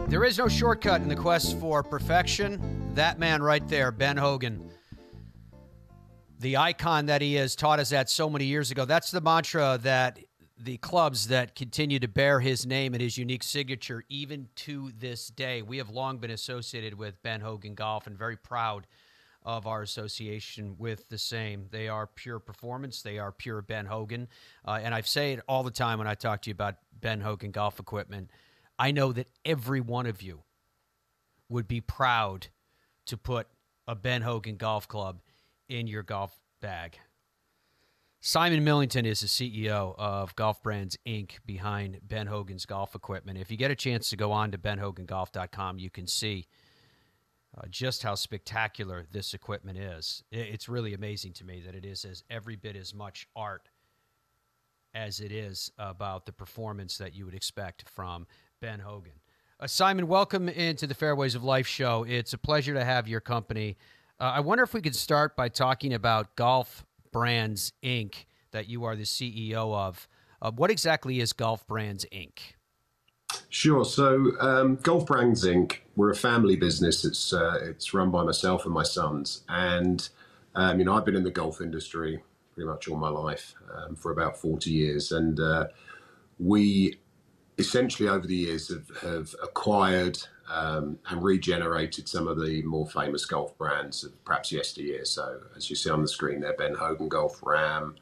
There is no shortcut in the quest for perfection. That man right there, Ben Hogan, the icon that he is, taught us that so many years ago. That's the mantra that the clubs that continue to bear his name and his unique signature, even to this day. We have long been associated with Ben Hogan Golf and very proud of our association with the same. They are pure performance. They are pure Ben Hogan. And I say it all the time when I talk to you about Ben Hogan golf equipment. I know that every one of you would be proud to put a Ben Hogan golf club in your golf bag. Simon Millington is the CEO of Golf Brands, Inc., behind Ben Hogan's golf equipment. If you get a chance to go on to benhogangolf.com, you can see just how spectacular this equipment is. It's really amazing to me that it is as every bit as much art as it is about the performance that you would expect from Ben Hogan. Simon, welcome into the Fairways of Life show. It's a pleasure to have your company. I wonder if we could start by talking about Golf Brands, Inc., that you are the CEO of. What exactly is Golf Brands, Inc.? Sure. So Golf Brands, Inc., we're a family business. It's run by myself and my sons. And, I've been in the golf industry pretty much all my life, for about 40 years. And we essentially over the years have acquired and regenerated some of the more famous golf brands of perhaps yesteryear. So as you see on the screen there, Ben Hogan Golf, Ram,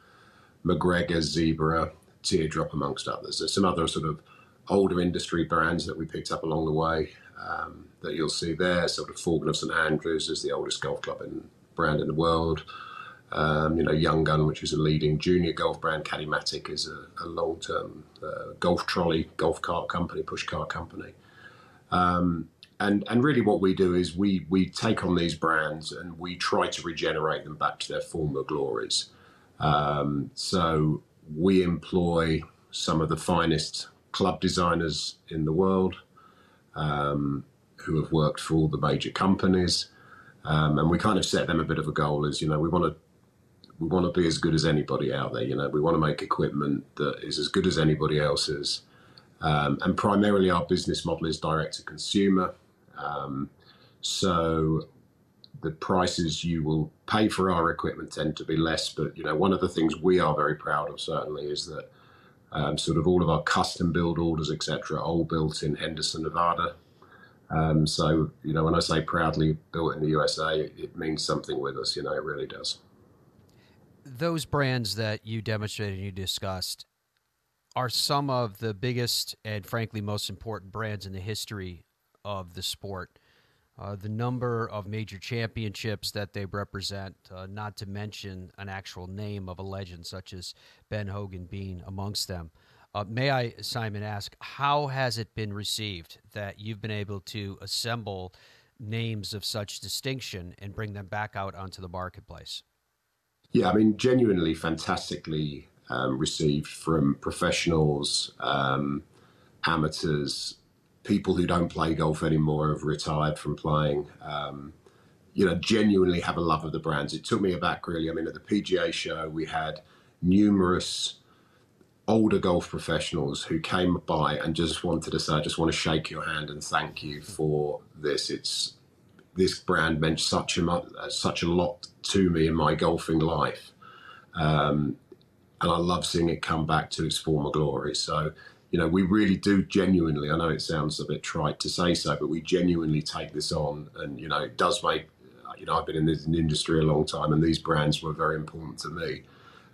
McGregor, Zebra, Teardrop, amongst others. There's some other sort of older industry brands that we picked up along the way that you'll see there. Sort of Hogan of St Andrews is the oldest golf club brand in the world. Young Gun, which is a leading junior golf brand. Caddymatic is a long-term golf trolley, golf cart company, push cart company. And really what we do is we take on these brands and we try to regenerate them back to their former glories. So we employ some of the finest club designers in the world who have worked for all the major companies. And we kind of set them a bit of a goal as, we want to be as good as anybody out there. We want to make equipment that is as good as anybody else's. And primarily our business model is direct to consumer. So the prices you will pay for our equipment tend to be less. But, one of the things we are very proud of certainly is that sort of all of our custom build orders, et cetera, all built in Henderson, Nevada. So, when I say proudly built in the USA, it means something with us, it really does. Those brands that you demonstrated and you discussed are some of the biggest and frankly most important brands in the history of the sport. The number of major championships that they represent, not to mention an actual name of a legend such as Ben Hogan being amongst them. May I, Simon, ask, how has it been received that you've been able to assemble names of such distinction and bring them back out onto the marketplace? Yeah, genuinely fantastically received from professionals, amateurs, people who don't play golf anymore, have retired from playing, genuinely have a love of the brands. It took me aback, really. At the PGA show, we had numerous older golf professionals who came by and just wanted to say, I just want to shake your hand and thank you for this. This brand meant such a lot to me in my golfing life. And I love seeing it come back to its former glory. So, we really do genuinely, I know it sounds a bit trite to say so, but we genuinely take this on. And, it does make, I've been in this industry a long time and these brands were very important to me.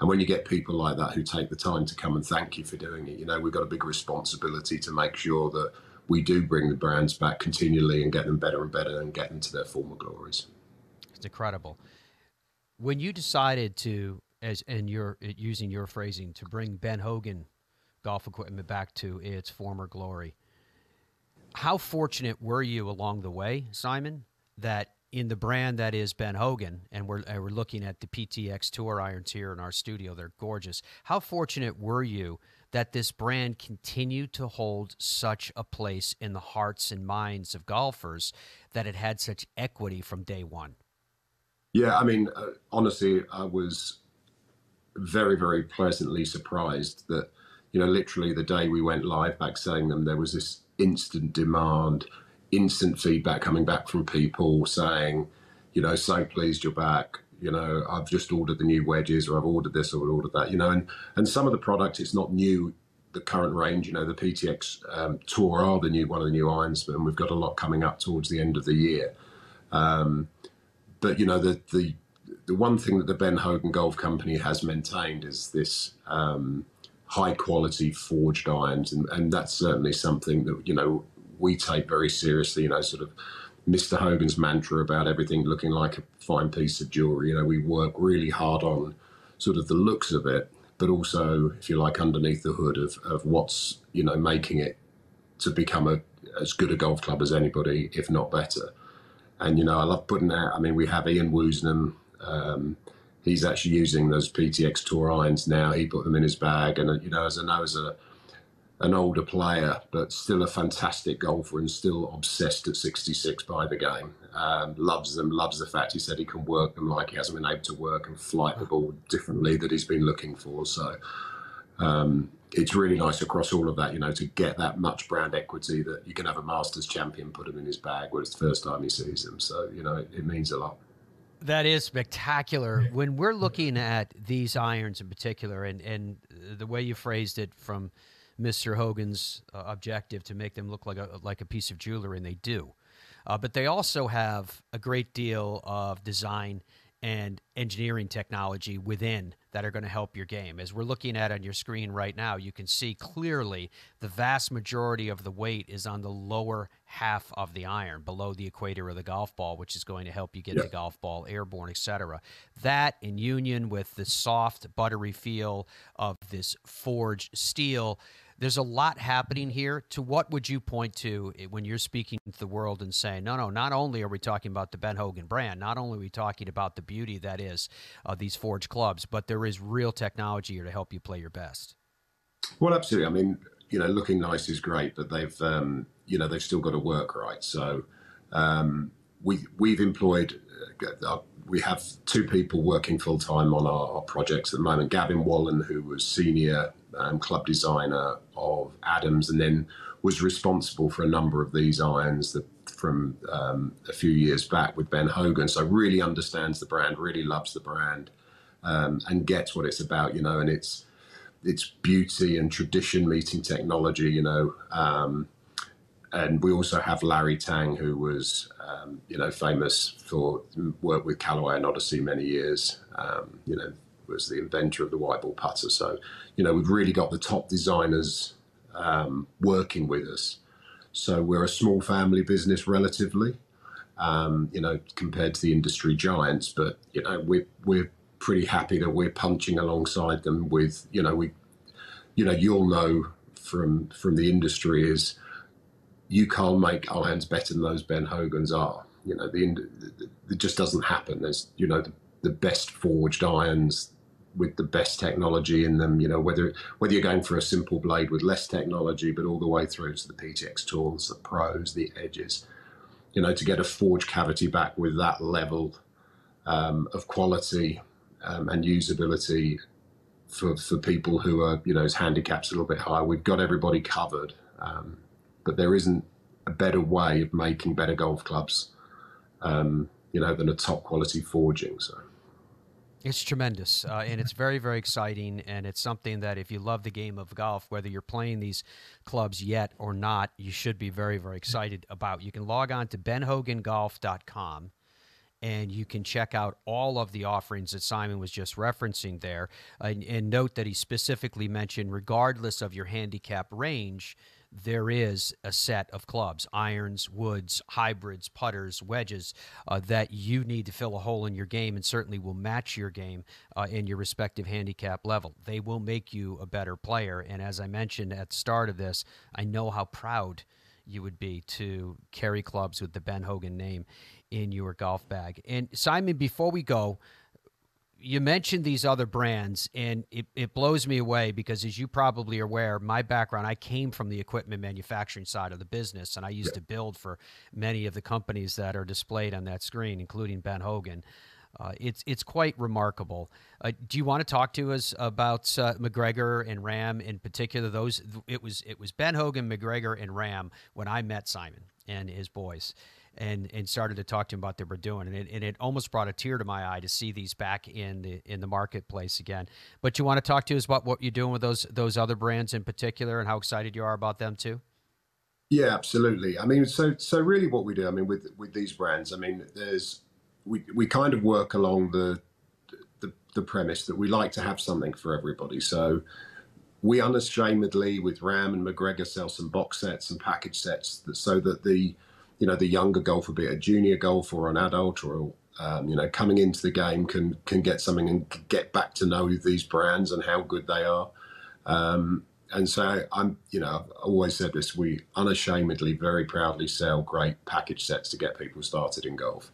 And when you get people like that who take the time to come and thank you for doing it, we've got a big responsibility to make sure that we do bring the brands back continually and get them better and better and get them to their former glories. It's incredible. When you decided to, using your phrasing, to bring Ben Hogan golf equipment back to its former glory, how fortunate were you along the way, Simon, that in the brand that is Ben Hogan, and we're looking at the PTX Tour irons here in our studio, they're gorgeous. How fortunate were you that this brand continued to hold such a place in the hearts and minds of golfers, that it had such equity from day one? Yeah, honestly, I was very, very pleasantly surprised that literally the day we went live back selling them, there was this instant demand, instant feedback coming back from people saying, so pleased you're back. I've just ordered the new wedges, or I've ordered this or ordered that, and some of the product, it's not new, the current range, the PTX Tour are one of the new irons, and we've got a lot coming up towards the end of the year. But the one thing that the Ben Hogan Golf Company has maintained is this high quality forged irons, and that's certainly something that we take very seriously. Sort of Mr. Hogan's mantra about everything looking like a fine piece of jewelry. We work really hard on sort of the looks of it, but also, if you like, underneath the hood of what's making it to become as good a golf club as anybody, if not better. And I love putting out. I mean, we have Ian Woosnam. He's actually using those PTX Tour irons now. He put them in his bag, and as an older player, but still a fantastic golfer and still obsessed at 66 by the game. Loves them, loves the fact he said he can work them like he hasn't been able to work and flight the ball differently that he's been looking for. So it's really nice across all of that, to get that much brand equity that you can have a Masters champion put him in his bag when it's the first time he sees him. So, it means a lot. That is spectacular. When we're looking at these irons in particular, and the way you phrased it from Mr. Hogan's objective to make them look like a piece of jewelry, and they do. But they also have a great deal of design and engineering technology within that are going to help your game. As we're looking at on your screen right now, you can see clearly the vast majority of the weight is on the lower half of the iron, below the equator of the golf ball, which is going to help you get the golf ball airborne, etc. That, in union with the soft, buttery feel of this forged steel, there's a lot happening here. To what would you point to when you're speaking to the world and saying, no, not only are we talking about the Ben Hogan brand, not only are we talking about the beauty that is these forged clubs, but there is real technology here to help you play your best? Well, absolutely. I mean, looking nice is great, but they've still got to work right. So we've employed, we have two people working full time on our projects at the moment. Gavin Wallen, who was senior club designer of Adams, and then was responsible for a number of these irons from a few years back with Ben Hogan. So really understands the brand, really loves the brand, and gets what it's about, and it's beauty and tradition meeting technology, and we also have Larry Tang, who was, famous for work with Callaway and Odyssey many years, was the inventor of the white ball putter. So, we've really got the top designers working with us. So we're a small family business relatively, compared to the industry giants, but, we're pretty happy that we're punching alongside them with, you'll know from the industry is you can't make irons better than those Ben Hogans are. It just doesn't happen. There's, the best forged irons with the best technology in them, whether you're going for a simple blade with less technology, but all the way through to the PTX tools, the pros, the edges, to get a forged cavity back with that level of quality and usability for people who are, his handicap's a little bit higher. We've got everybody covered, but there isn't a better way of making better golf clubs, than a top quality forging. So it's tremendous, and it's very, very exciting, and it's something that if you love the game of golf, whether you're playing these clubs yet or not, you should be very, very excited about. You can log on to benhogangolf.com, and you can check out all of the offerings that Simon was just referencing there, and note that he specifically mentioned, regardless of your handicap range, there is a set of clubs, irons, woods, hybrids, putters, wedges, that you need to fill a hole in your game and certainly will match your game in your respective handicap level. They will make you a better player. And as I mentioned at the start of this, I know how proud you would be to carry clubs with the Ben Hogan name in your golf bag. And Simon, before we go, you mentioned these other brands, and it blows me away because, as you probably are aware, my background, I came from the equipment manufacturing side of the business, and I used to build for many of the companies that are displayed on that screen, including Ben Hogan. It's quite remarkable. Do you want to talk to us about McGregor and Ram in particular? It was Ben Hogan, McGregor, and Ram when I met Simon and his boys, and started to talk to him about what they were doing, and it almost brought a tear to my eye to see these back in the marketplace again. But you want to talk to us about what you're doing with those other brands in particular, and how excited you are about them too? Yeah, absolutely. I mean, so really, what we do, I mean, with these brands, I mean, we kind of work along the premise that we like to have something for everybody. So we unashamedly, with Ram and McGregor, sell some box sets and package sets so that the younger golfer, be it a junior golfer or an adult or coming into the game can get something and get back to know these brands and how good they are. And so I've always said this, we unashamedly, very proudly sell great package sets to get people started in golf.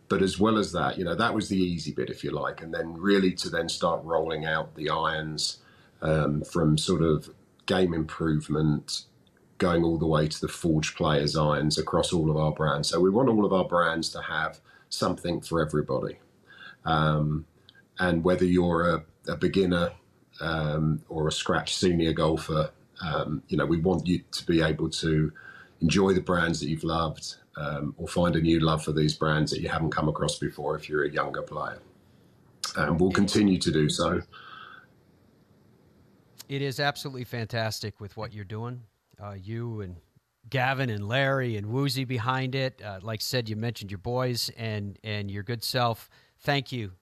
But as well as that, that was the easy bit, if you like. And then really to then start rolling out the irons from sort of game improvement, going all the way to the Forge Players irons across all of our brands. So we want all of our brands to have something for everybody. And whether you're a beginner, or a scratch senior golfer, we want you to be able to enjoy the brands that you've loved, or find a new love for these brands that you haven't come across before if you're a younger player. And we'll continue to do so. It is absolutely fantastic with what you're doing. You and Gavin and Larry and Woozy behind it. Like I said, you mentioned your boys and your good self. Thank you,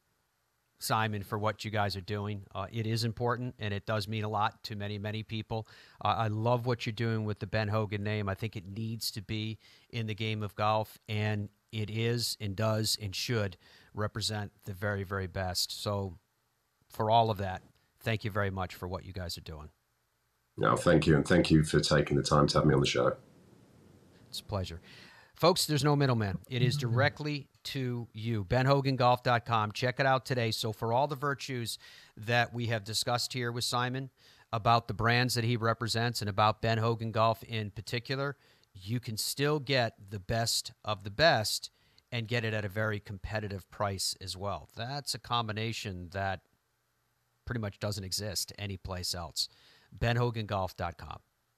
Simon, for what you guys are doing. It is important, and it does mean a lot to many, many people. I love what you're doing with the Ben Hogan name. I think it needs to be in the game of golf, and it is and does and should represent the very, very best. So for all of that, thank you very much for what you guys are doing. No, thank you, and thank you for taking the time to have me on the show. It's a pleasure. Folks, there's no middleman. It is directly to you. BenHoganGolf.com. Check it out today. So for all the virtues that we have discussed here with Simon about the brands that he represents and about Ben Hogan Golf in particular, you can still get the best of the best and get it at a very competitive price as well. That's a combination that pretty much doesn't exist anyplace else. BenHoganGolf.com.